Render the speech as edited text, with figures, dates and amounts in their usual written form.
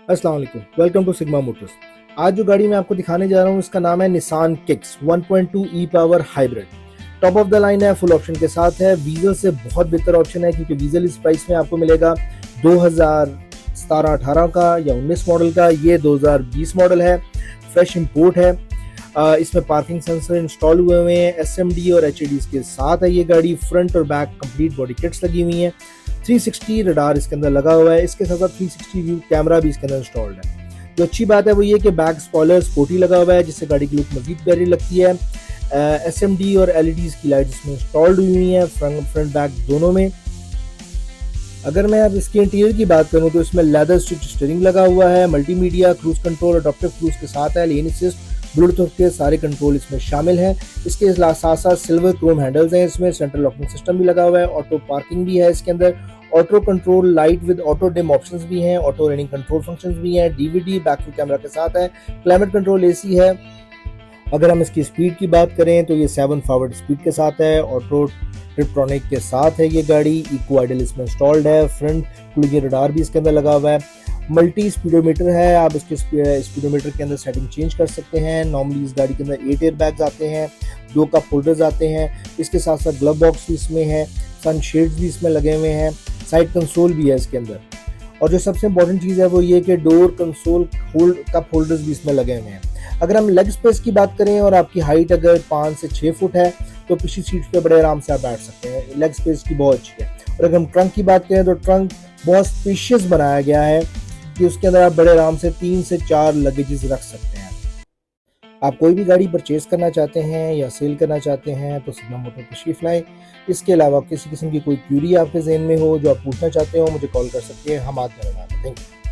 अस्सलाम वालेकुम, welcome to sigma Motors. आज जो गाड़ी मैं आपको दिखाने जा रहा हूँ इसका नाम है Nissan kicks 1.2 E power hybrid. Top of the line है, फुल ऑप्शन के साथ है। वीजल से बहुत बेहतर ऑप्शन है क्योंकि वीजल इस प्राइस में आपको मिलेगा 2017-18 का या 19 मॉडल का। ये 2020 मॉडल है, फ्रेश इंपोर्ट है। इसमें पार्किंग सेंसर इंस्टॉल हुए हुए हैं, एसएमडी और एचईडी के साथ है ये गाड़ी। फ्रंट और बैक कंप्लीट बॉडी किट्स लगी हुई हैं। 360 रडार इसके अंदर लगा हुआ है। इसके साथ साथ 360 व्यू कैमरा भी इसके अंदर इंस्टॉल्ड है। जो अच्छी बात है वो ये कि बैक स्पॉइलर स्पोर्टी लगा हुआ है, जिससे गाड़ी की लुक मजीद प्यारी लगती है। एसएमडी और एलईडीज की लाइट इसमें इंस्टॉल्ड हुई हैं, फ्रंट बैक दोनों में। अगर मैं अब इसके इंटीरियर की बात करूं तो इसमें लेदर स्टिच स्टीयरिंग लगा हुआ है, multimedia cruise control adoptive cruise के साथ है, लेन असिस्ट ब्लूटूथ के सारे कंट्रोल इसमें शामिल हैं। इसके साथ साथ सिल्वर क्रोम हैंडल्स हैं, इसमें सेंट्रल लॉकिंग सिस्टम भी लगा हुआ है, ऑटो पार्किंग भी है इसके अंदर, auto control light with auto dim options भी हैं, ऑटो रनिंग कंट्रोल फंक्शंस भी हैं, डीवीडी बैकव्यू कैमरा के साथ है, क्लाइमेट कंट्रोल एसी है। अगर हम इसकी स्पीड की बात करें तो ये 7 फॉरवर्ड स्पीड के साथ है, ऑटो ट्रिप्ट्रॉनिक के साथ है ये गाड़ी। इको आइडल इसमें इंस्टॉल्ड है, फ्रंट क्रूज रडार भी इसके अंदर लगा हुआ है। मल्टी स्पीडोमीटर है, आप इसके स्पीडोमीटर के अंदर सेटिंग चेंज कर सकते हैं। नॉर्मली इस गाड़ी के अंदर 8 एयर बैग्स आते हैं, 2 कप होल्डर्स आते हैं। इसके साथ साथ ग्लव बॉक्स भी इसमें है, सन शेड्स भी इसमें लगे हुए हैं, साइड कंसोल भी है इसके अंदर। और जो सबसे इंपॉर्टेंट चीज़ है वो ये कि डोर कंसोल कप होल्डर्स भी इसमें लगे हुए हैं। अगर हम लेग स्पेस की बात करें और आपकी हाइट अगर 5 से 6 फुट है तो पिछली सीट पे बड़े आराम से आप बैठ सकते हैं। लेग स्पेस की बहुत अच्छी है। और अगर हम ट्रंक की बात करें तो ट्रंक बहुत स्पेशियस बनाया गया है कि उसके अंदर आप बड़े आराम से 3 से 4 लगेजेस रख सकते हैं। आप कोई भी गाड़ी परचेज करना चाहते हैं या सेल करना चाहते हैं तो सिग्मा मोटर तशरीफ लाएं। इसके अलावा किसी किस्म की कोई क्यूरी आपके जहन में हो जो आप पूछना चाहते हो, मुझे कॉल कर सकते हैं, हम आज में थैंक यू।